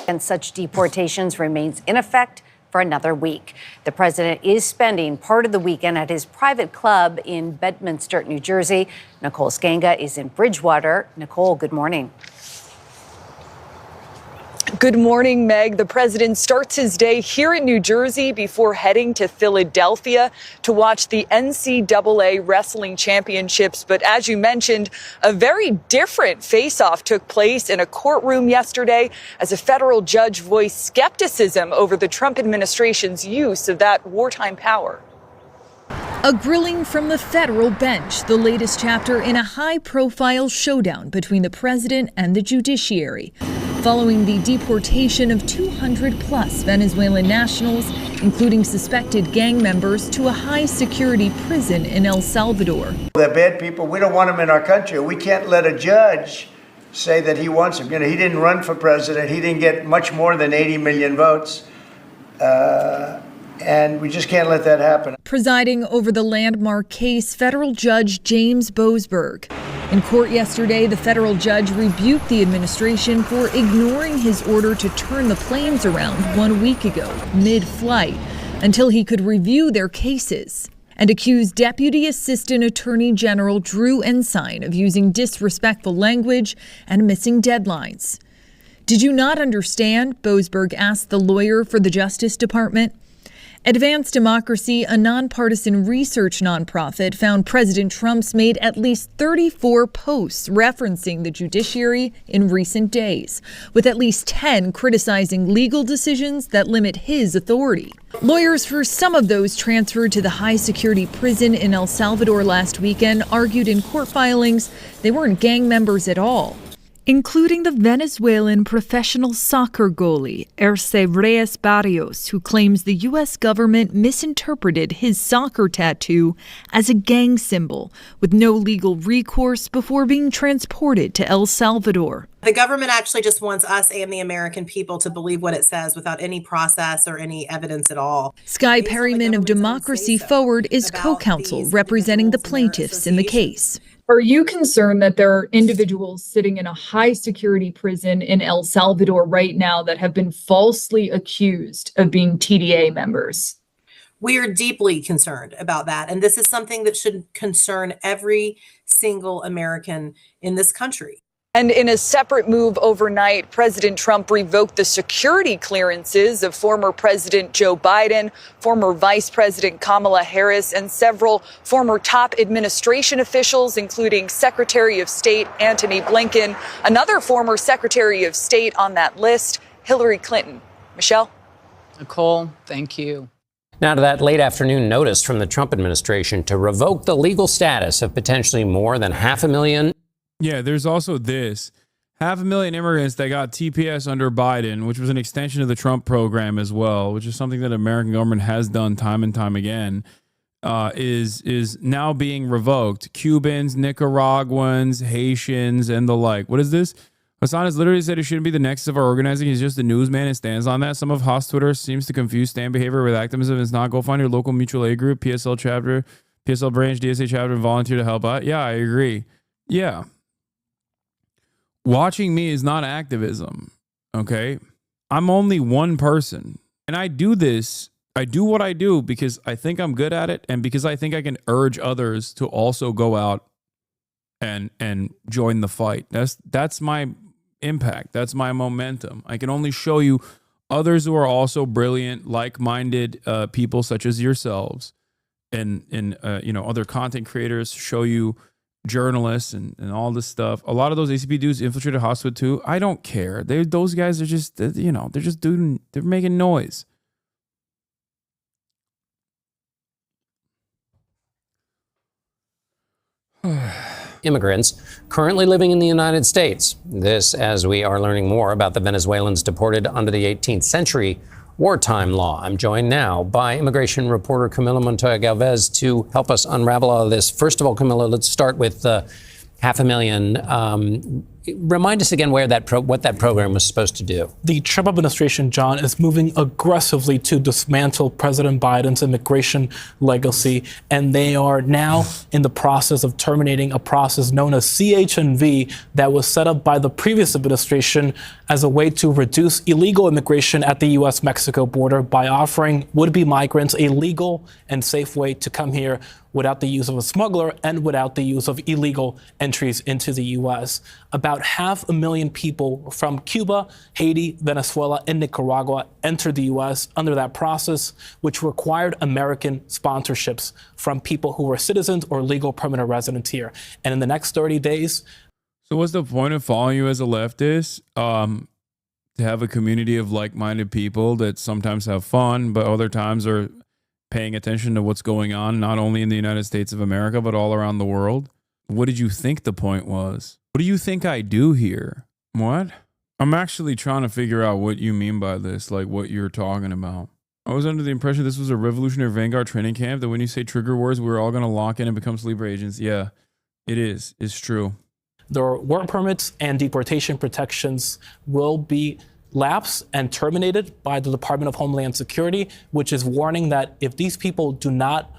And such deportations remains in effect for another week. The president is spending part of the weekend at his private club in Bedminster, New Jersey. Nicole Skanga is in Bridgewater. Nicole, good morning. Good morning, Meg. The president starts his day here in New Jersey before heading to Philadelphia to watch the NCAA Wrestling Championships. But as you mentioned, a very different face-off took place in a courtroom yesterday as a federal judge voiced skepticism over the Trump administration's use of that wartime power. A grilling from the federal bench, the latest chapter in a high-profile showdown between the president and the judiciary, following the deportation of 200-plus Venezuelan nationals, including suspected gang members, to a high-security prison in El Salvador. They're bad people. We don't want them in our country. We can't let a judge say that he wants them. You know, he didn't run for president. He didn't get much more than 80 million votes. And we just can't let that happen. Presiding over the landmark case, federal judge James Boasberg. In court yesterday, the federal judge rebuked the administration for ignoring his order to turn the planes around 1 week ago, mid-flight, until he could review their cases, and accused Deputy Assistant Attorney General Drew Ensign of using disrespectful language and missing deadlines. Did you not understand? Boasberg asked the lawyer for the Justice Department. Advance Democracy, a nonpartisan research nonprofit, found President Trump's made at least 34 posts referencing the judiciary in recent days, with at least 10 criticizing legal decisions that limit his authority. Lawyers for some of those transferred to the high-security prison in El Salvador last weekend argued in court filings they weren't gang members at all, including the Venezuelan professional soccer goalie, Erce Reyes Barrios, who claims the U.S. government misinterpreted his soccer tattoo as a gang symbol, with no legal recourse before being transported to El Salvador. The government actually just wants us and the American people to believe what it says without any process or any evidence at all. Skye Perryman of Democracy Forward is co-counsel representing the plaintiffs in the case. Are you concerned that there are individuals sitting in a high security prison in El Salvador right now that have been falsely accused of being TDA members? We are deeply concerned about that. And this is something that should concern every single American in this country. And in a separate move overnight, President Trump revoked the security clearances of former President Joe Biden, former Vice President Kamala Harris, and several former top administration officials, including Secretary of State Antony Blinken, another former Secretary of State on that list, Hillary Clinton. Michelle? Nicole, thank you. Now to that late afternoon notice from the Trump administration to revoke the legal status of potentially more than 500,000. Yeah, there's also this. 500,000 immigrants that got TPS under Biden, which was an extension of the Trump program as well, which is something that American government has done time and time again, is now being revoked. Cubans, Nicaraguans, Haitians, and the like. What is this? Hassan has literally said he shouldn't be the nexus of our organizing. He's just a newsman and stands on that. Some of Haas Twitter seems to confuse stand behavior with activism. It's not. Go find your local mutual aid group, PSL chapter, PSL branch, DSA chapter, and volunteer to help out. Yeah, I agree. Yeah. Watching me is not activism, okay? I'm only one person, and I do this. I do what I do because I think I'm good at it, and because I think I can urge others to also go out and join the fight. That's my impact. That's my momentum. I can only show you others who are also brilliant, like-minded people such as yourselves, and other content creators, show you journalists and all this stuff. A lot of those ACP dudes infiltrated Hollywood too. I don't care. Those guys are just, they're making noise. Immigrants currently living in the United States. This as we are learning more about the Venezuelans deported under the 18th century wartime law. I'm joined now by immigration reporter Camila Montoya Galvez to help us unravel all of this. First of all, Camila, let's start with 500,000 Remind us again what that program was supposed to do. The Trump administration, John, is moving aggressively to dismantle President Biden's immigration legacy, and they are now in the process of terminating a process known as CH&V that was set up by the previous administration as a way to reduce illegal immigration at the U.S.-Mexico border by offering would-be migrants a legal and safe way to come here without the use of a smuggler and without the use of illegal entries into the U.S. About 500,000 people from Cuba, Haiti, Venezuela, and Nicaragua entered the U.S. under that process, which required American sponsorships from people who were citizens or legal permanent residents here. And in the next 30 days... So what's the point of following you as a leftist? To have a community of like-minded people that sometimes have fun, but other times are paying attention to what's going on, not only in the United States of America, but all around the world? What did you think the point was? What do you think I do here? What? I'm actually trying to figure out what you mean by this, like what you're talking about. I was under the impression this was a Revolutionary Vanguard training camp, that when you say trigger words, we're all going to lock in and become sleeper agents. Yeah, it is. It's true. Their work permits and deportation protections will be lapsed and terminated by the Department of Homeland Security, which is warning that if these people do not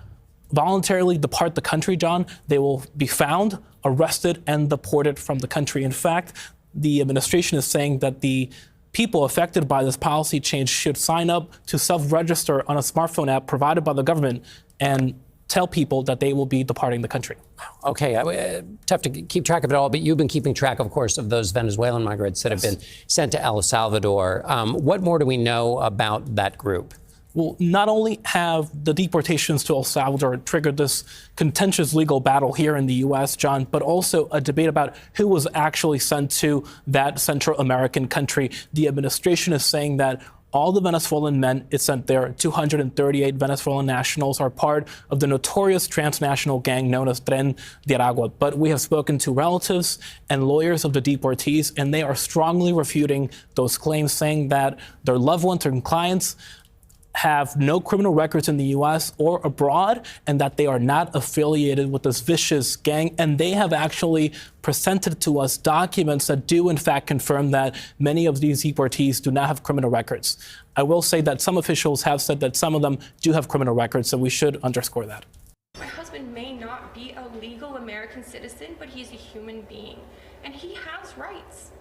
voluntarily depart the country, John, they will be found, arrested, and deported from the country. In fact, the administration is saying that the people affected by this policy change should sign up to self-register on a smartphone app provided by the government and tell people that they will be departing the country. Okay, tough to keep track of it all, but you've been keeping track, of course, of those Venezuelan migrants that have been sent to El Salvador. What more do we know about that group? Well, not only have the deportations to El Salvador triggered this contentious legal battle here in the U.S., John, but also a debate about who was actually sent to that Central American country. The administration is saying that all the Venezuelan men it sent there, 238 Venezuelan nationals, are part of the notorious transnational gang known as Tren de Aragua. But we have spoken to relatives and lawyers of the deportees, and they are strongly refuting those claims, saying that their loved ones and clients have no criminal records in the U.S. or abroad, and that they are not affiliated with this vicious gang. And they have actually presented to us documents that do, in fact, confirm that many of these deportees do not have criminal records. I will say that some officials have said that some of them do have criminal records, so we should underscore that. My husband may not be a legal American citizen, but he's a human being, and he has rights.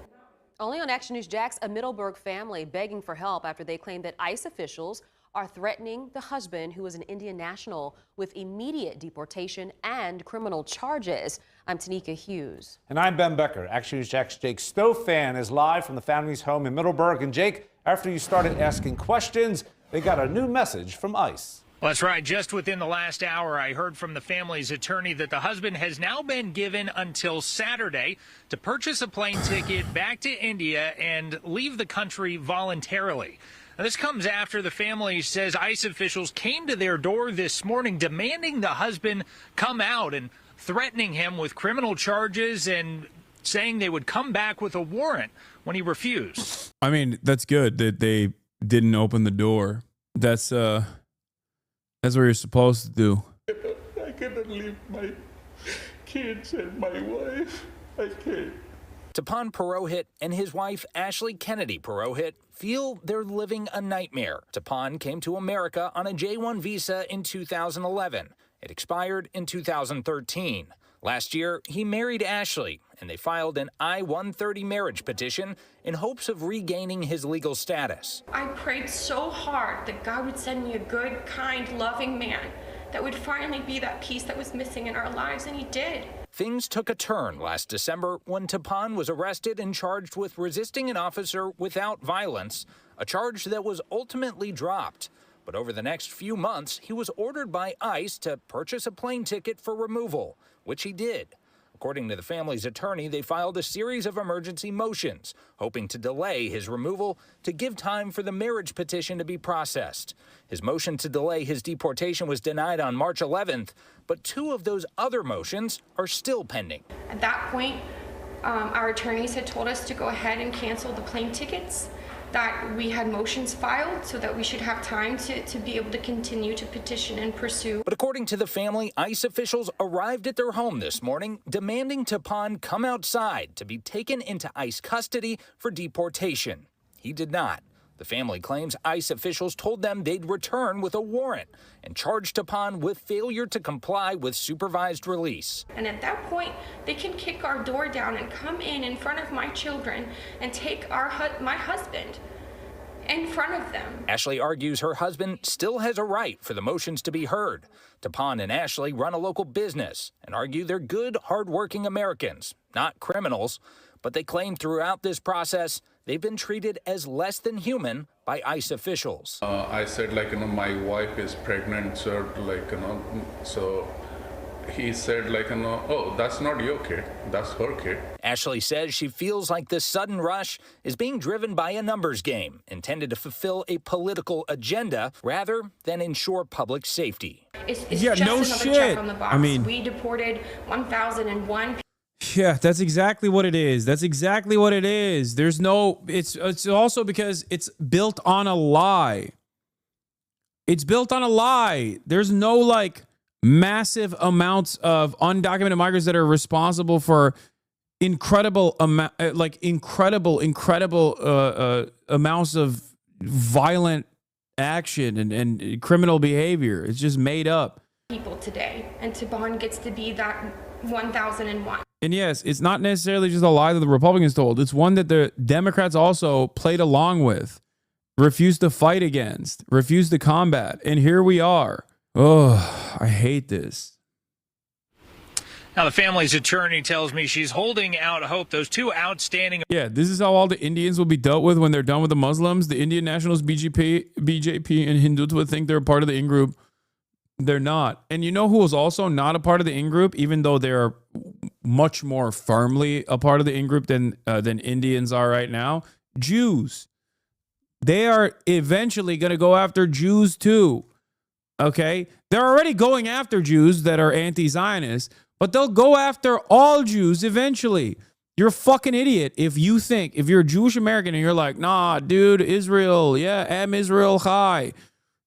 Only on Action News Jax, a Middleburg family begging for help after they claim that ICE officials are threatening the husband, who is an Indian national, with immediate deportation and criminal charges. I'm Tanika Hughes. And I'm Ben Becker. Action News Jax Jake Stofan is live from the family's home in Middleburg. And Jake, after you started asking questions, they got a new message from ICE. Well, that's right. Just within the last hour, I heard from the family's attorney that the husband has now been given until Saturday to purchase a plane ticket back to India and leave the country voluntarily. Now, this comes after the family says ICE officials came to their door this morning demanding the husband come out and threatening him with criminal charges and saying they would come back with a warrant when he refused. I mean, that's good that they didn't open the door. That's what you're supposed to do. I couldn't leave my kids and my wife. I can't. Tapan Purohit and his wife, Ashley Kennedy Purohit, feel they're living a nightmare. Tapan came to America on a J-1 visa in 2011. It expired in 2013. Last year, he married Ashley, and they filed an I-130 marriage petition in hopes of regaining his legal status. I prayed so hard that God would send me a good, kind, loving man that would finally be that piece that was missing in our lives, and he did. Things took a turn last December when Tapan was arrested and charged with resisting an officer without violence, a charge that was ultimately dropped. But over the next few months, he was ordered by ICE to purchase a plane ticket for removal, which he did. According to the family's attorney, they filed a series of emergency motions, hoping to delay his removal to give time for the marriage petition to be processed. His motion to delay his deportation was denied on March 11th, but two of those other motions are still pending. At that point, our attorneys had told us to go ahead and cancel the plane tickets, that we had motions filed so that we should have time to be able to continue to petition and pursue. But according to the family, ICE officials arrived at their home this morning demanding Tapan come outside to be taken into ICE custody for deportation. He did not. The family claims ICE officials told them they'd return with a warrant and charged Tapan with failure to comply with supervised release. And at that point, they can kick our door down and come in front of my children and take my husband in front of them. Ashley argues her husband still has a right for the motions to be heard. Tapan and Ashley run a local business and argue they're good, hardworking Americans, not criminals. But they claim throughout this process, they've been treated as less than human by ICE officials. I said, like, my wife is pregnant, sir, like, so he said, like, oh, that's not your kid, that's her kid. Ashley says she feels like this sudden rush is being driven by a numbers game intended to fulfill a political agenda rather than ensure public safety. It's yeah, just no another shit. check on the box. I mean, we deported 1,001. Yeah, that's exactly what it is. That's exactly what it is. There's no, it's also because it's built on a lie. It's built on a lie. There's no like massive amounts of undocumented migrants that are responsible for incredible amounts of violent action and criminal behavior. It's just made up. People today, and Taban gets to be that 1,001. And yes, it's not necessarily just a lie that the Republicans told. It's one that the Democrats also played along with, refused to fight against, refused to combat. And here we are. Oh, I hate this. Now, the family's attorney tells me she's holding out hope those two outstanding... Yeah, this is how all the Indians will be dealt with when they're done with the Muslims. The Indian Nationals, BJP, and Hindutva think they're a part of the in-group. They're not. And you know who is also not a part of the in-group, even though they're much more firmly a part of the in-group than Indians are right now? Jews. They are eventually going to go after Jews too. Okay? They're already going after Jews that are anti-Zionist, but they'll go after all Jews eventually. You're a fucking idiot if you think, if you're a Jewish American and you're like, nah, dude, Israel, yeah, am Israel high.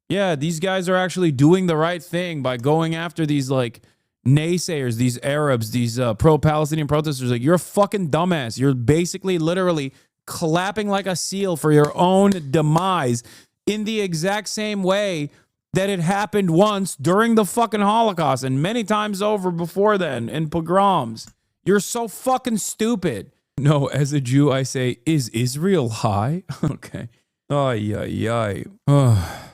Yeah, these guys are actually doing the right thing by going after these like naysayers, these Arabs, these pro-Palestinian protesters. Like, you're a fucking dumbass. You're basically literally clapping like a seal for your own demise in the exact same way that it happened once during the fucking Holocaust and many times over before then in pogroms. You're so fucking stupid. No, as a Jew, I say, is Israel high? Okay. Ay, ay, ay. Oh.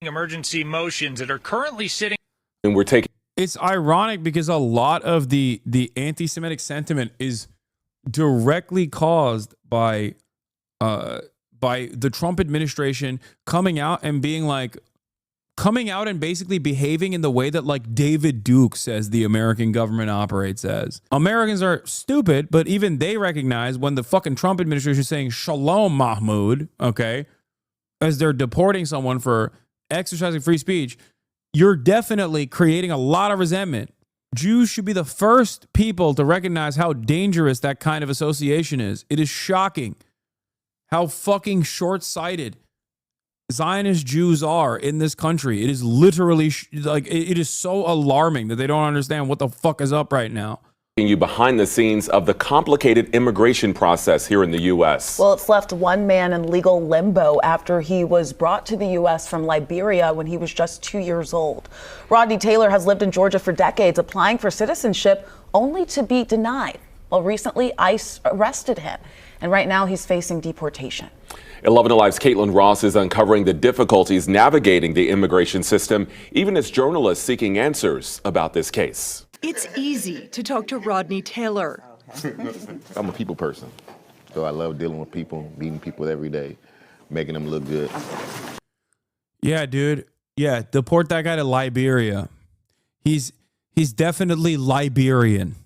Emergency motions that are currently sitting... And we're taking... It's ironic because a lot of the anti-Semitic sentiment is directly caused by the Trump administration coming out and basically behaving in the way that like David Duke says the American government operates as. Americans are stupid, but even they recognize when the fucking Trump administration is saying Shalom Mahmoud, okay, as they're deporting someone for exercising free speech, you're definitely creating a lot of resentment. Jews should be the first people to recognize how dangerous that kind of association is. It is shocking how fucking short-sighted Zionist Jews are in this country. It is literally it is so alarming that they don't understand what the fuck is up right now. You behind the scenes of the complicated immigration process here in the U.S. Well, it's left one man in legal limbo after he was brought to the U.S. from Liberia when he was just 2 years old. Rodney Taylor has lived in Georgia for decades, applying for citizenship only to be denied. Well, recently, ICE arrested him, and right now he's facing deportation. 11 Alive's Caitlin Ross is uncovering the difficulties navigating the immigration system, even as journalists seeking answers about this case. It's easy to talk to Rodney Taylor. I'm a people person, so I love dealing with people, meeting people every day, making them look good. Yeah, dude. Yeah, deport that guy to Liberia. He's definitely Liberian.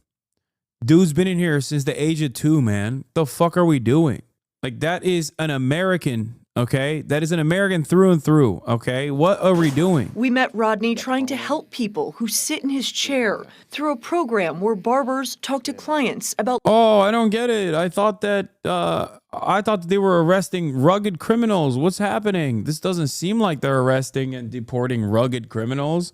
Dude's been in here since the age of 2, man. The fuck are we doing? Like, that is an American Okay, that is an American through and through. Okay, what are we doing? We met Rodney trying to help people who sit in his chair through a program where barbers talk to clients about. Oh, I don't get it. I thought that they were arresting rugged criminals. What's happening? This doesn't seem like they're arresting and deporting rugged criminals.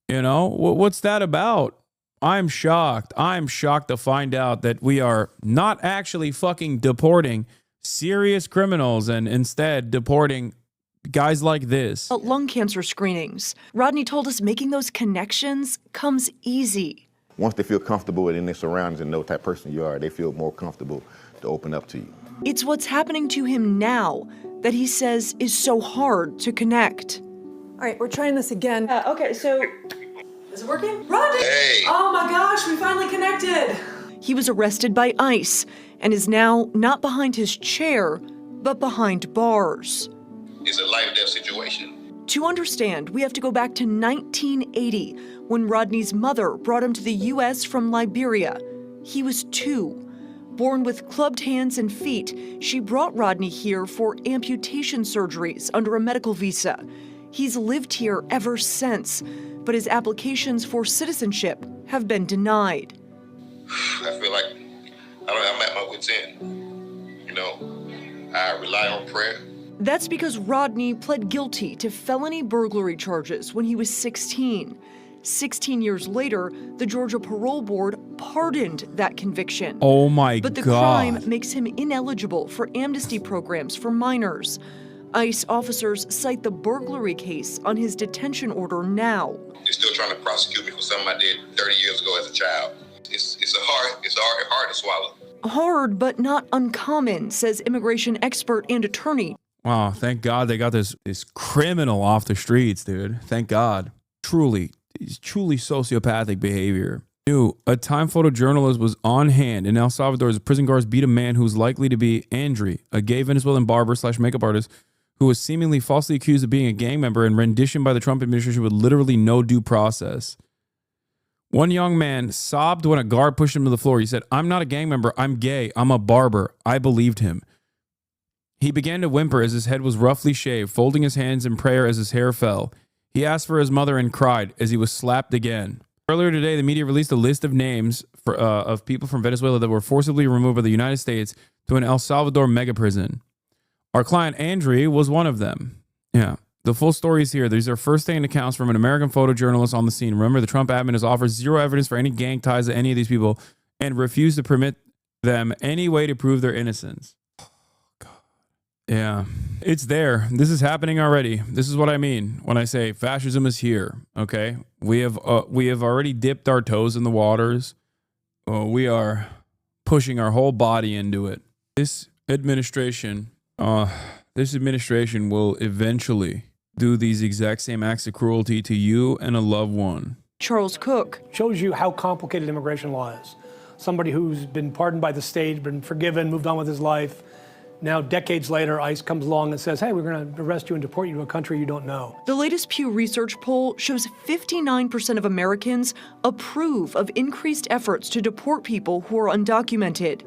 You know, what's that about? I'm shocked. I'm shocked to find out that we are not actually fucking deporting serious criminals and instead deporting guys like this. Lung cancer screenings. Rodney told us making those connections comes easy. Once they feel comfortable in their surroundings and know what type of person you are, they feel more comfortable to open up to you. It's what's happening to him now that he says is so hard to connect. All right, we're trying this again. Okay, so is it working? Rodney! Hey! Oh my gosh, we finally connected. He was arrested by ICE and is now not behind his chair, but behind bars. It's a life-death situation. To understand, we have to go back to 1980 when Rodney's mother brought him to the U.S. from Liberia. He was 2. Born with clubbed hands and feet, she brought Rodney here for amputation surgeries under a medical visa. He's lived here ever since, but his applications for citizenship have been denied. I feel like I'm at my wit's end. You know, I rely on prayer. That's because Rodney pled guilty to felony burglary charges when he was 16. 16 years later, the Georgia Parole Board pardoned that conviction. Oh my God. But the crime makes him ineligible for amnesty programs for minors. ICE officers cite the burglary case on his detention order now. They're still trying to prosecute me for something I did 30 years ago as a child. It's hard to swallow. Hard, but not uncommon, says immigration expert and attorney. Wow, thank God they got this criminal off the streets, dude. Thank God. Truly sociopathic behavior. A Time photojournalist was on hand in El Salvador as prison guards beat a man who's likely to be Andre, a gay Venezuelan barber / makeup artist who was seemingly falsely accused of being a gang member and renditioned by the Trump administration with literally no due process. One young man sobbed when a guard pushed him to the floor. He said, "I'm not a gang member. I'm gay. I'm a barber." I believed him. He began to whimper as his head was roughly shaved, folding his hands in prayer as his hair fell. He asked for his mother and cried as he was slapped again. Earlier today, the media released a list of names of people from Venezuela that were forcibly removed by the United States to an El Salvador mega prison. Our client, Andre, was one of them. Yeah. The full story is here. These are first-hand accounts from an American photojournalist on the scene. Remember, the Trump admin has offered zero evidence for any gang ties to any of these people and refused to permit them any way to prove their innocence. Oh, God. Yeah, it's there. This is happening already. This is what I mean when I say fascism is here. Okay, we have already dipped our toes in the waters. We are pushing our whole body into it. This administration will eventually do these exact same acts of cruelty to you and a loved one. Charles Cook shows you how complicated immigration law is. Somebody who's been pardoned by the state, been forgiven, moved on with his life. Now, decades later, ICE comes along and says, hey, we're going to arrest you and deport you to a country you don't know. The latest Pew Research poll shows 59% of Americans approve of increased efforts to deport people who are undocumented.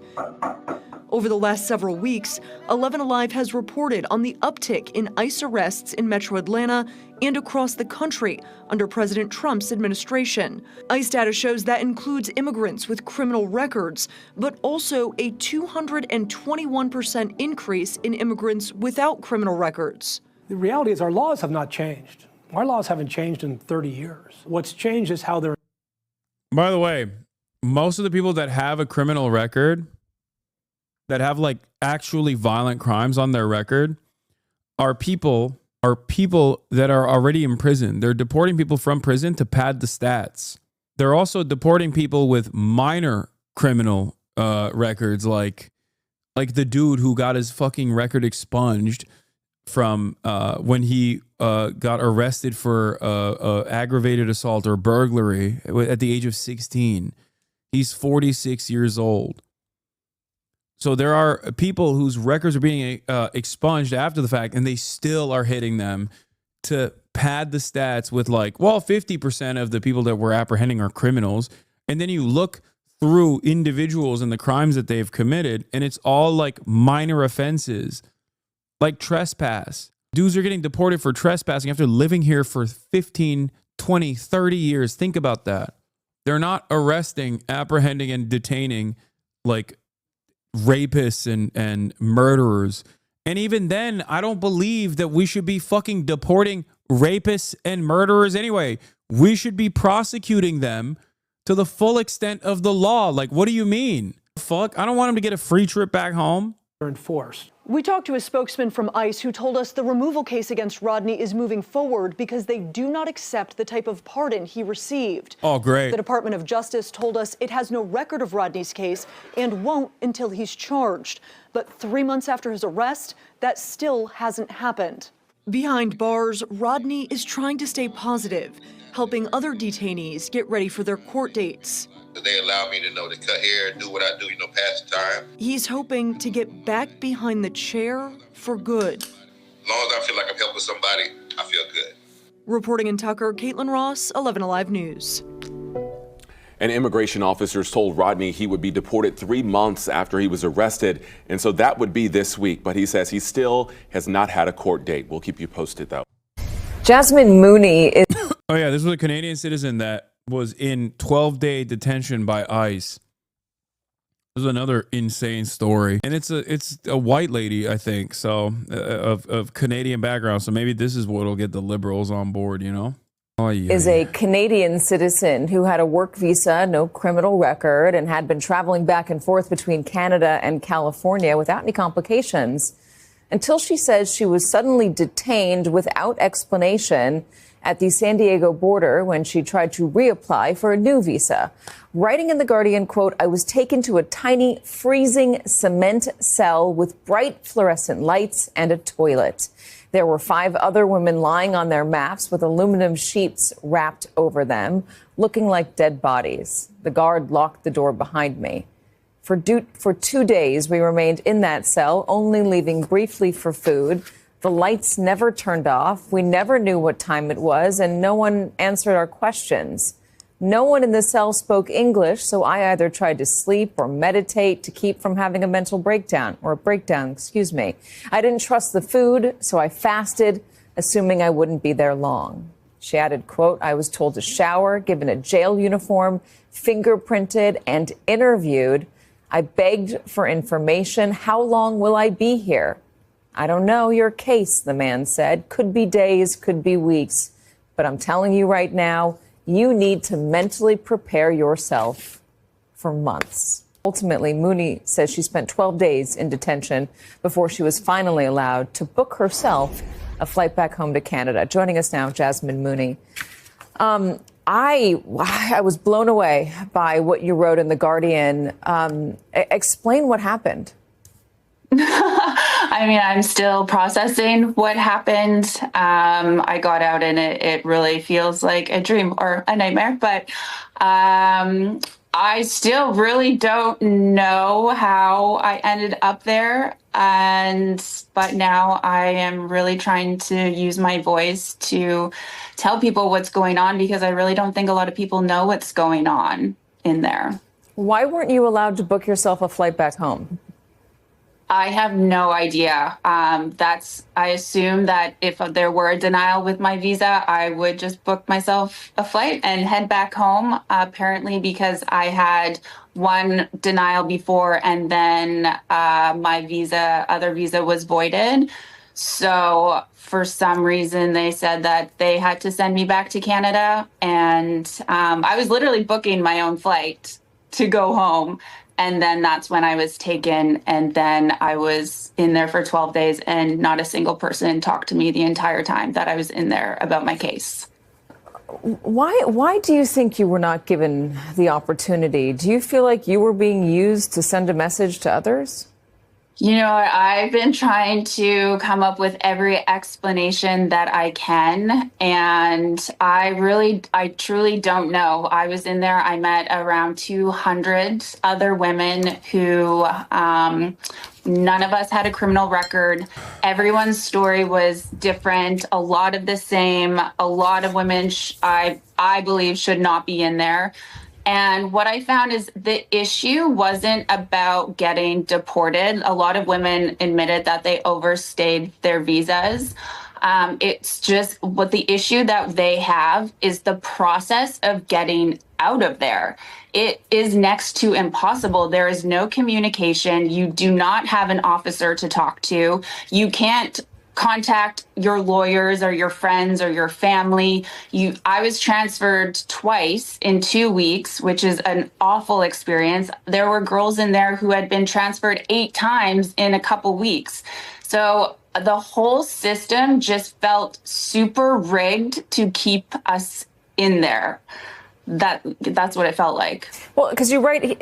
Over the last several weeks, 11 Alive has reported on the uptick in ICE arrests in metro Atlanta and across the country under President Trump's administration. ICE data shows that includes immigrants with criminal records, but also a 221% increase in immigrants without criminal records. The reality is our laws have not changed. Our laws haven't changed in 30 years. What's changed is how they're... By the way, most of the people that have a criminal record, that have like actually violent crimes on their record, are people that are already in prison. They're deporting people from prison to pad the stats. They're also deporting people with minor criminal records, like the dude who got his fucking record expunged from when he got arrested for aggravated assault or burglary at the age of 16. He's 46 years old. So there are people whose records are being expunged after the fact, and they still are hitting them to pad the stats with 50% of the people that we're apprehending are criminals. And then you look through individuals and the crimes that they've committed, and it's all like minor offenses. like trespass. Dudes are getting deported for trespassing after living here for 15, 20, 30 years. Think about that. They're not arresting, apprehending, and detaining like rapists and murderers. And even then, I don't believe that we should be fucking deporting rapists and murderers anyway. We should be prosecuting them to the full extent of the law. Like, what do you mean? Fuck, I don't want them to get a free trip back home. Enforced. We talked to a spokesman from ICE who told us the removal case against Rodney is moving forward because they do not accept the type of pardon he received. Oh, great. The Department of Justice told us it has no record of Rodney's case and won't until he's charged. But 3 months after his arrest, that still hasn't happened. Behind bars, Rodney is trying to stay positive, helping other detainees get ready for their court dates. They allow me to know to cut hair, do what I do, pass the time. He's hoping to get back behind the chair for good. As long as I feel like I'm helping somebody, I feel good. Reporting in Tucker, Caitlin Ross, 11 Alive News. And immigration officers told Rodney he would be deported 3 months after he was arrested. And so that would be this week. But he says he still has not had a court date. We'll keep you posted, though. Jasmine Mooney is. Oh, yeah. This was a Canadian citizen that was in 12-day detention by ICE. This is another insane story. And it's a white lady, I think, so of Canadian background. So maybe this is what'll get the liberals on board, Oh, yeah. Is a Canadian citizen who had a work visa, no criminal record, and had been traveling back and forth between Canada and California without any complications until she says she was suddenly detained without explanation at the San Diego border when she tried to reapply for a new visa. Writing in The Guardian, quote, "I was taken to a tiny freezing cement cell with bright fluorescent lights and a toilet. There were 5 other women lying on their mats with aluminum sheets wrapped over them, looking like dead bodies. The guard locked the door behind me. For 2 days, we remained in that cell, only leaving briefly for food. The lights never turned off. We never knew what time it was, and no one answered our questions. No one in the cell spoke English, so I either tried to sleep or meditate to keep from having a mental breakdown, excuse me. I didn't trust the food, so I fasted, assuming I wouldn't be there long." She added, quote, "I was told to shower, given a jail uniform, fingerprinted, and interviewed. I begged for information. How long will I be here? I don't know your case," the man said. "Could be days, could be weeks. But I'm telling you right now, you need to mentally prepare yourself for months." Ultimately, Mooney says she spent 12 days in detention before she was finally allowed to book herself a flight back home to Canada. Joining us now, Jasmine Mooney. I was blown away by what you wrote in The Guardian. Explain what happened. I mean, I'm still processing what happened. I got out and it really feels like a dream or a nightmare, but I still really don't know how I ended up there. But now I am really trying to use my voice to tell people what's going on, because I really don't think a lot of people know what's going on in there. Why weren't you allowed to book yourself a flight back home? I have no idea. I assume that if there were a denial with my visa, I would just book myself a flight and head back home. Apparently, because I had one denial before and then my other visa was voided. So for some reason, they said that they had to send me back to Canada. And I was literally booking my own flight to go home. And then that's when I was taken, and then I was in there for 12 days, and not a single person talked to me the entire time that I was in there about my case. Why do you think you were not given the opportunity? Do you feel like you were being used to send a message to others? You know, I've been trying to come up with every explanation that I can, and I truly don't know. I was in there, I met around 200 other women who, none of us had a criminal record. Everyone's story was different, a lot of the same. A lot of women, I believe, should not be in there. And what I found is the issue wasn't about getting deported. A lot of women admitted that they overstayed their visas. It's just what the issue that they have is the process of getting out of there. It is next to impossible. There is no communication. You do not have an officer to talk to. You can't contact your lawyers or your friends or your family. I was transferred twice in 2 weeks, which is an awful experience. There were girls in there who had been transferred 8 times in a couple weeks. So the whole system just felt super rigged to keep us in there. That's what it felt like. Well, because you write,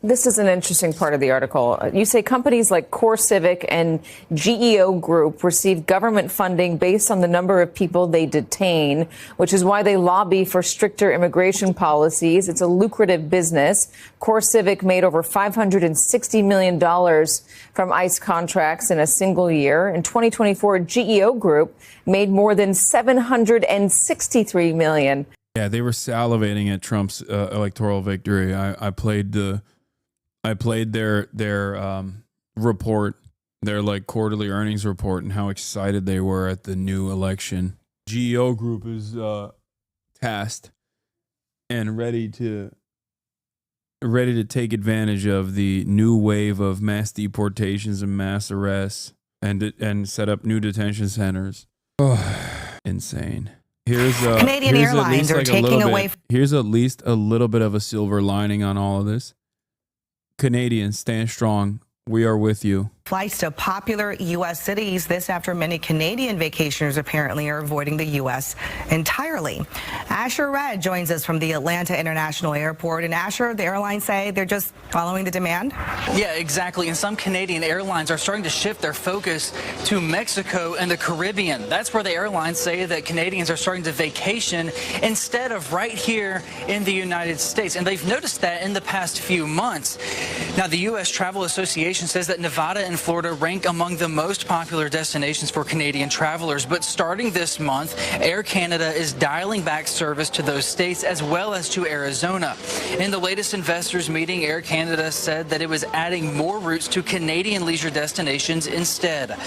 this is an interesting part of the article. You say companies like CoreCivic and GEO Group receive government funding based on the number of people they detain, which is why they lobby for stricter immigration policies. It's a lucrative business. CoreCivic made over $560 million from ICE contracts in a single year. In 2024, GEO Group made more than $763 million. Yeah, they were salivating at Trump's electoral victory. I played their report, their like quarterly earnings report, and how excited they were at the new election. GEO Group is tasked and ready to take advantage of the new wave of mass deportations and mass arrests, and set up new detention centers. Oh, insane. Canadian Airlines are taking away. Here's at least a little bit of a silver lining on all of this. Canadians, stand strong. We are with you. Flights to popular U.S. cities. This after many Canadian vacationers apparently are avoiding the U.S. entirely. Asher Red joins us from the Atlanta International Airport. And Asher, the airlines say they're just following the demand? Yeah, exactly. And some Canadian airlines are starting to shift their focus to Mexico and the Caribbean. That's where the airlines say that Canadians are starting to vacation instead of right here in the United States. And they've noticed that in the past few months. Now, the U.S. Travel Association says that Nevada and Florida rank among the most popular destinations for Canadian travelers. But starting this month, Air Canada is dialing back service to those states as well as to Arizona. In the latest investors meeting, Air Canada said that it was adding more routes to Canadian leisure destinations instead.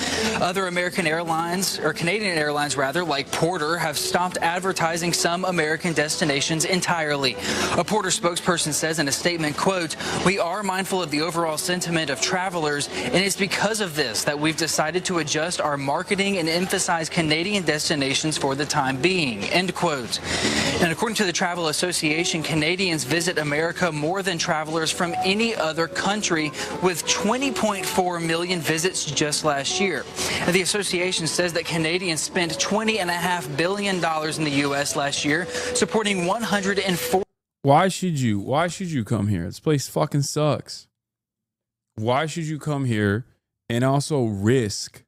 Other American airlines, or Canadian airlines rather, like Porter, have stopped advertising some American destinations entirely. A Porter spokesperson says in a statement, quote, "We are mindful of the overall sentiment of travelers, and it's because of this that we've decided to adjust our marketing and emphasize Canadian destinations for the time being," end quote. And according to the Travel Association, Canadians visit America more than travelers from any other country, with 20.4 million visits just last year. And the association says that Canadians spent $20.5 billion in the U.S. last year, supporting 104. Why should you come here? This place fucking sucks. Why should you come here and also risk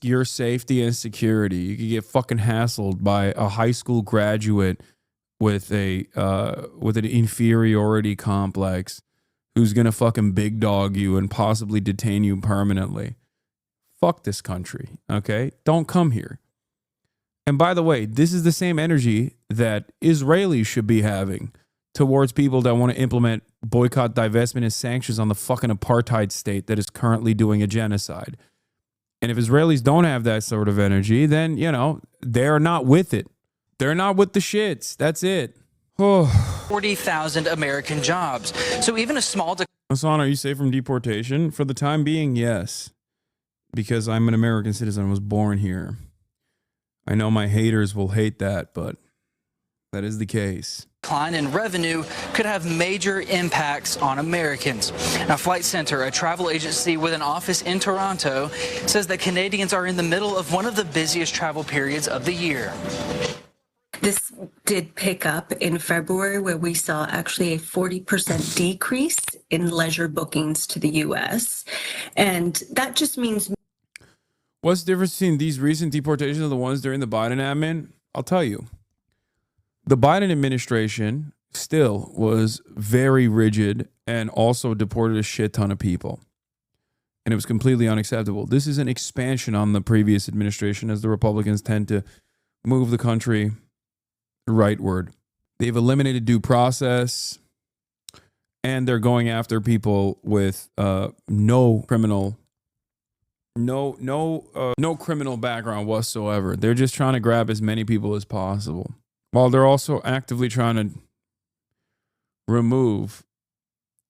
your safety and security? You could get fucking hassled by a high school graduate with an inferiority complex who's gonna fucking big dog you and possibly detain you permanently. Fuck this country, okay? Don't come here. And by the way, this is the same energy that Israelis should be having towards people that want to implement boycott, divestment, and sanctions on the fucking apartheid state that is currently doing a genocide. And if Israelis don't have that sort of energy, then, you know, they're not with it. They're not with the shits. That's it. 40,000 American jobs. So even a small... Hassan, are you safe from deportation? For the time being, yes. Because I'm an American citizen. I was born here. I know my haters will hate that, but that is the case. Decline in revenue could have major impacts on Americans. Now, Flight Center, a travel agency with an office in Toronto, says that Canadians are in the middle of one of the busiest travel periods of the year. This did pick up in February, where we saw actually a 40% decrease in leisure bookings to the U.S. And that just means... What's the difference between these recent deportations and the ones during the Biden admin? I'll tell you. The Biden administration still was very rigid and also deported a shit ton of people. And it was completely unacceptable. This is an expansion on the previous administration, as the Republicans tend to move the country rightward. They've eliminated due process, and they're going after people with no criminal background whatsoever. They're just trying to grab as many people as possible, while they're also actively trying to remove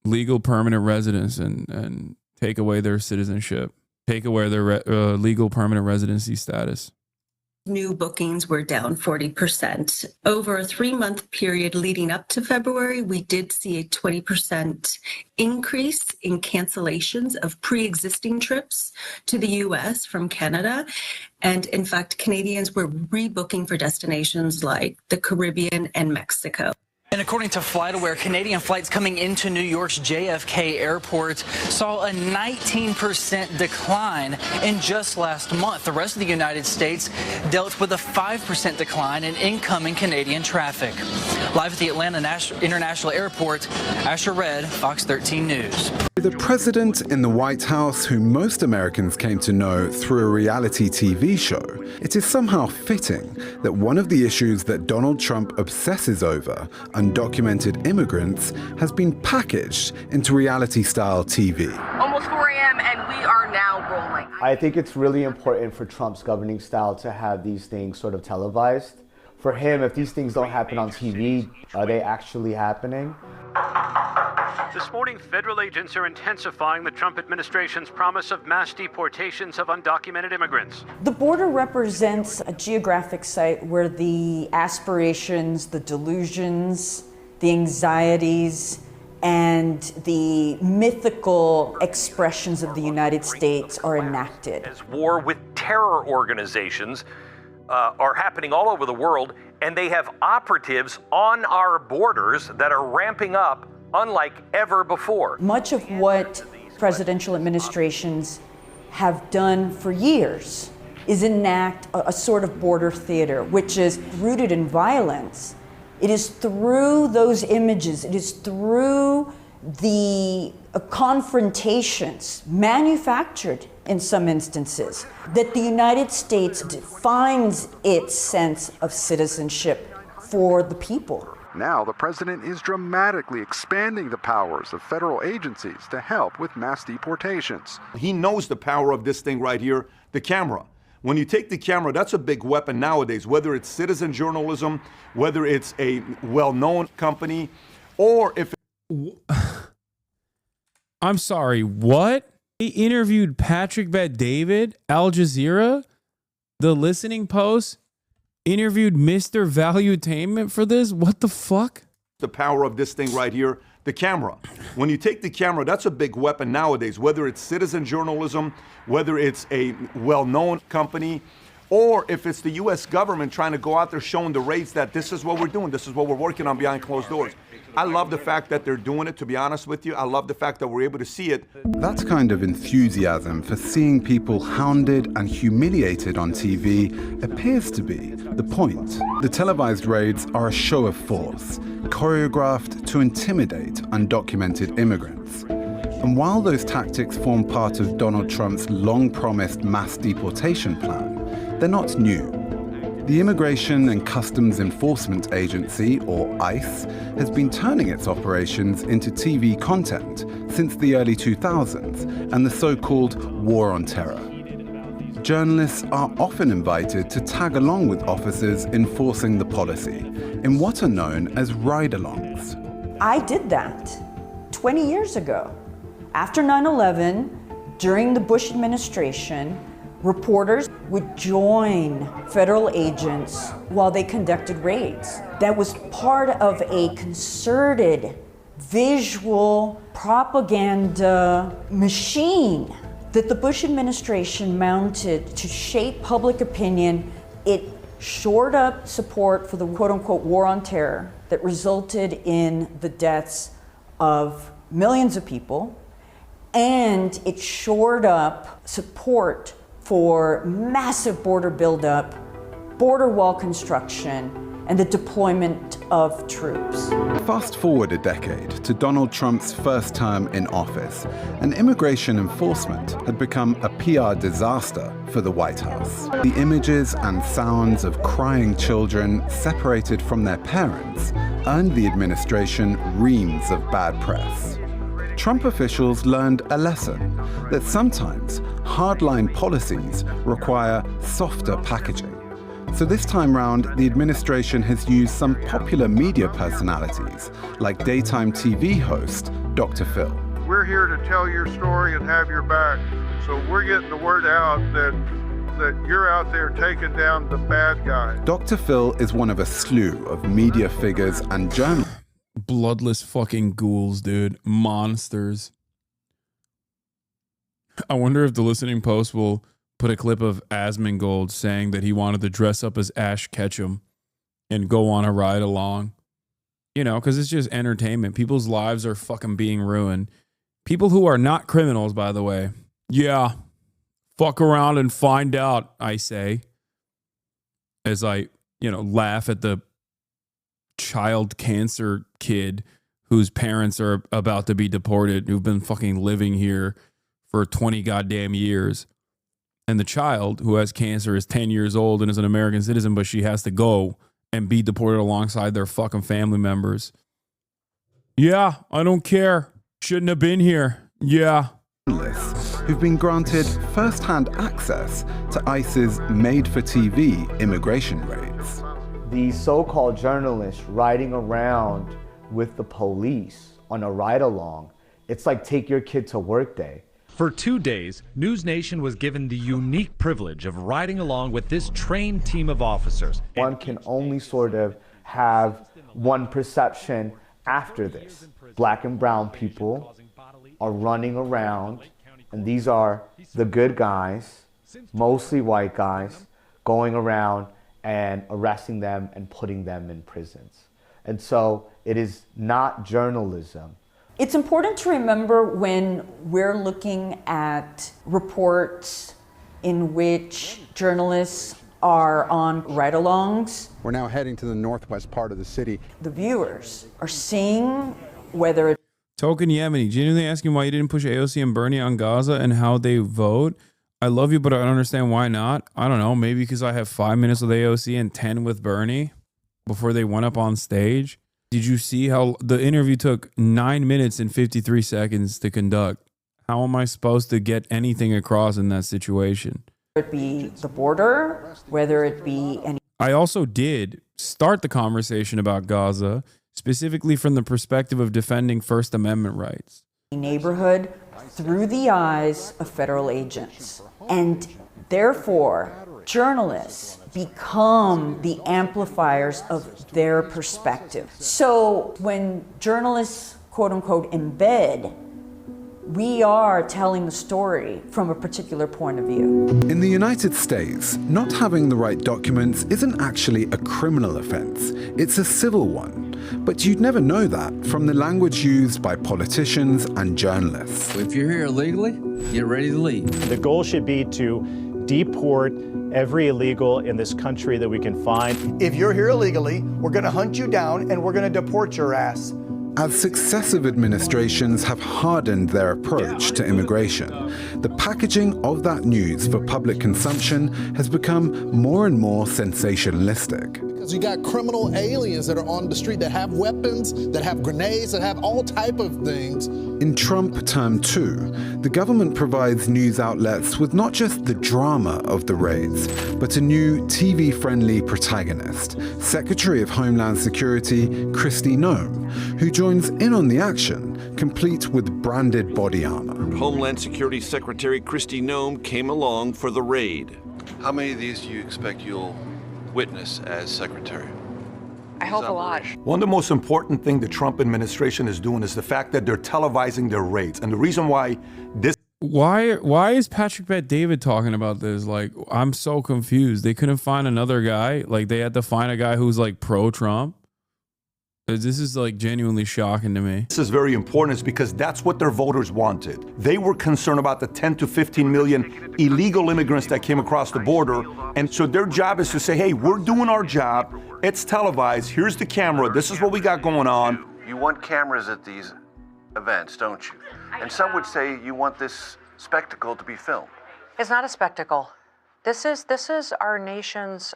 legal permanent residence and take away their citizenship, take away their legal permanent residency status. New bookings were down 40%. Over a 3-month period leading up to February, we did see a 20% increase in cancellations of pre-existing trips to the U.S. from Canada. And in fact, Canadians were rebooking for destinations like the Caribbean and Mexico. And according to FlightAware, Canadian flights coming into New York's JFK airport saw a 19% decline in just last month. The rest of the United States dealt with a 5% decline in incoming Canadian traffic. Live at the Atlanta International Airport, Asher Red, Fox 13 News. The president in the White House, who most Americans came to know through a reality TV show, it is somehow fitting that one of the issues that Donald Trump obsesses over, undocumented immigrants, has been packaged into reality-style TV. Almost 4 a.m. and we are now rolling. I think it's really important for Trump's governing style to have these things sort of televised. For him, if these things don't happen on TV, are they actually happening? This morning, federal agents are intensifying the Trump administration's promise of mass deportations of undocumented immigrants. The border represents a geographic site where the aspirations, the delusions, the anxieties, and the mythical expressions of the United States are enacted. As war with terror organizations are happening all over the world, and they have operatives on our borders that are ramping up unlike ever before. Much of what presidential administrations have done for years is enact a sort of border theater, which is rooted in violence. It is through those images, it is through the confrontations, manufactured in some instances, that the United States defines its sense of citizenship for the people. Now, the president is dramatically expanding the powers of federal agencies to help with mass deportations. He knows the power of this thing right here, the camera. When you take the camera, that's a big weapon nowadays, whether it's citizen journalism, whether it's a well-known company, or if... I'm sorry, what? He interviewed Patrick Bet-David, Al Jazeera, The Listening Post, interviewed Mr. Valuetainment for this? What the fuck? The power of this thing right here, the camera. When you take the camera, that's a big weapon nowadays, whether it's citizen journalism, whether it's a well-known company, or if it's the U.S. government trying to go out there showing the raids that this is what we're doing, this is what we're working on behind closed doors. I love the fact that they're doing it, to be honest with you. I love the fact that we're able to see it. That kind of enthusiasm for seeing people hounded and humiliated on TV appears to be the point. The televised raids are a show of force, choreographed to intimidate undocumented immigrants. And while those tactics form part of Donald Trump's long-promised mass deportation plan, they're not new. The Immigration and Customs Enforcement Agency, or ICE, has been turning its operations into TV content since the early 2000s and the so-called War on Terror. Journalists are often invited to tag along with officers enforcing the policy in what are known as ride-alongs. I did that 20 years ago. After 9/11, during the Bush administration, reporters would join federal agents while they conducted raids. That was part of a concerted visual propaganda machine that the Bush administration mounted to shape public opinion. It shored up support for the quote-unquote war on terror that resulted in the deaths of millions of people, and it shored up support for massive border buildup, border wall construction, and the deployment of troops. Fast forward a decade to Donald Trump's first term in office, and immigration enforcement had become a PR disaster for the White House. The images and sounds of crying children separated from their parents earned the administration reams of bad press. Trump officials learned a lesson that sometimes hardline policies require softer packaging. So this time round, the administration has used some popular media personalities, like daytime TV host Dr. Phil. We're here to tell your story and have your back. So we're getting the word out that you're out there taking down the bad guy. Dr. Phil is one of a slew of media figures and journalists. Bloodless fucking ghouls, dude. Monsters. I wonder if the listening post will put a clip of Asmongold saying that he wanted to dress up as Ash Ketchum and go on a ride along. You know, because it's just entertainment. People's lives are fucking being ruined. People who are not criminals, by the way. Yeah. Fuck around and find out, I say. As I, laugh at the child cancer kid whose parents are about to be deported, who've been fucking living here for 20 goddamn years. And the child who has cancer is 10 years old and is an American citizen, but she has to go and be deported alongside their fucking family members. Yeah, I don't care. Shouldn't have been here. Yeah. Who've been granted first-hand access to ICE's made-for-TV immigration raids. These so-called journalists riding around with the police on a ride-along, it's like take your kid to work day. For 2 days, News Nation was given the unique privilege of riding along with this trained team of officers. One can only sort of have one perception after this. Black and brown people are running around, and these are the good guys, mostly white guys, going around and arresting them and putting them in prisons. And so it is not journalism. It's important to remember when we're looking at reports in which journalists are on ride-alongs. We're now heading to the northwest part of the city. The viewers are seeing whether it's Token Yemeni, genuinely asking why you didn't push AOC and Bernie on Gaza and how they vote. I love you, but I don't understand why not. I don't know, maybe because I have 5 minutes with AOC and 10 with Bernie before they went up on stage. Did you see how the interview took 9 minutes and 53 seconds to conduct? How am I supposed to get anything across in that situation? Whether it be the border, whether it be any... I also did start the conversation about Gaza, specifically from the perspective of defending First Amendment rights. Neighborhood through the eyes of federal agents. And therefore, journalists become the amplifiers of their perspective. So when journalists, quote unquote, embed, we are telling the story from a particular point of view. In the United States, not having the right documents isn't actually a criminal offense. It's a civil one. But you'd never know that from the language used by politicians and journalists. If you're here illegally, get ready to leave. The goal should be to deport every illegal in this country that we can find. If you're here illegally, we're going to hunt you down and we're going to deport your ass. As successive administrations have hardened their approach to immigration, the packaging of that news for public consumption has become more and more sensationalistic. Because you got criminal aliens that are on the street that have weapons, that have grenades, that have all type of things. In Trump Term 2, the government provides news outlets with not just the drama of the raids, but a new TV-friendly protagonist, Secretary of Homeland Security Kristi Noem, who joins in on the action, complete with branded body armor. Homeland Security Secretary Kristi Noem came along for the raid. How many of these do you expect you'll witness as secretary? I hope a lot. One of the most important things the Trump administration is doing is the fact that they're televising their raids. And the reason why this... Why is Patrick Bet-David talking about this? Like, I'm so confused. They couldn't find another guy. Like, they had to find a guy who's like pro-Trump. This is like genuinely shocking to me. This is very important is because that's what their voters wanted. They were concerned about the 10 to 15 million illegal immigrants that came across the border. And so their job is to say, hey, we're doing our job. It's televised. Here's the camera. This is what we got going on. You want cameras at these events, don't you? And some would say you want this spectacle to be filmed. It's not a spectacle. This is our nation's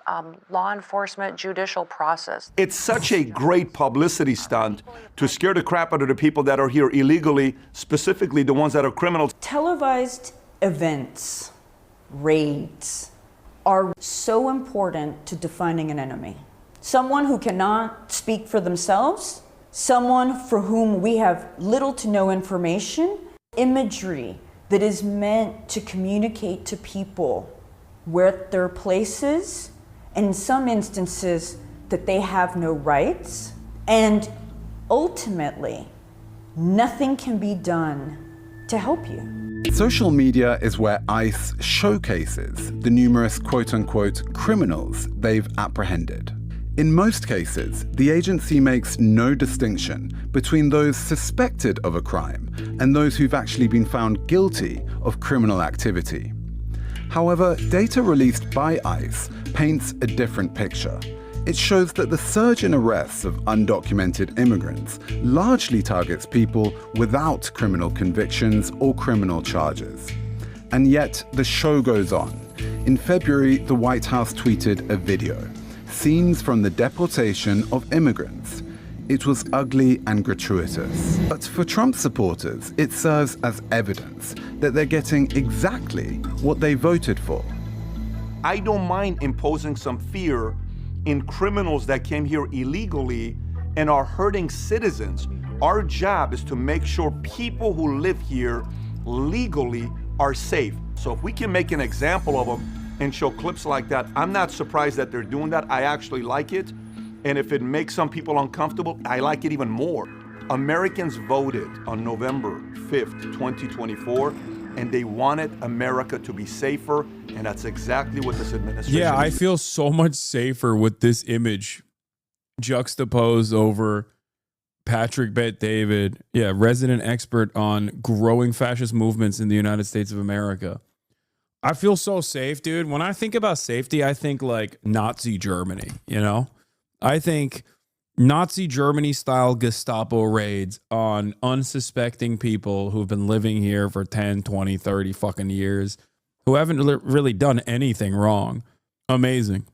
law enforcement judicial process. It's such a great publicity stunt to scare the crap out of the people that are here illegally, specifically the ones that are criminals. Televised events, raids, are so important to defining an enemy. Someone who cannot speak for themselves, someone for whom we have little to no information, imagery that is meant to communicate to people where their places, and in some instances that they have no rights, and ultimately nothing can be done to help you. Social media is where ICE showcases the numerous quote-unquote criminals they've apprehended. In most cases, the agency makes no distinction between those suspected of a crime and those who've actually been found guilty of criminal activity. However, data released by ICE paints a different picture. It shows that the surge in arrests of undocumented immigrants largely targets people without criminal convictions or criminal charges. And yet, the show goes on. In February, the White House tweeted a video, scenes from the deportation of immigrants. It was ugly and gratuitous. But for Trump supporters, it serves as evidence that they're getting exactly what they voted for. I don't mind imposing some fear in criminals that came here illegally and are hurting citizens. Our job is to make sure people who live here legally are safe. So if we can make an example of them and show clips like that, I'm not surprised that they're doing that. I actually like it. And if it makes some people uncomfortable, I like it even more. Americans voted on November 5th, 2024, and they wanted America to be safer, and that's exactly what this administration Yeah, I is. feel so much safer with this image juxtaposed over Patrick Bet-David, resident expert on growing fascist movements in the United States of America. I feel so safe, dude. When I think about safety, I think like Nazi Germany, you know? I think Nazi Germany style Gestapo raids on unsuspecting people who've been living here for 10, 20, 30 fucking years, who haven't really done anything wrong. Amazing.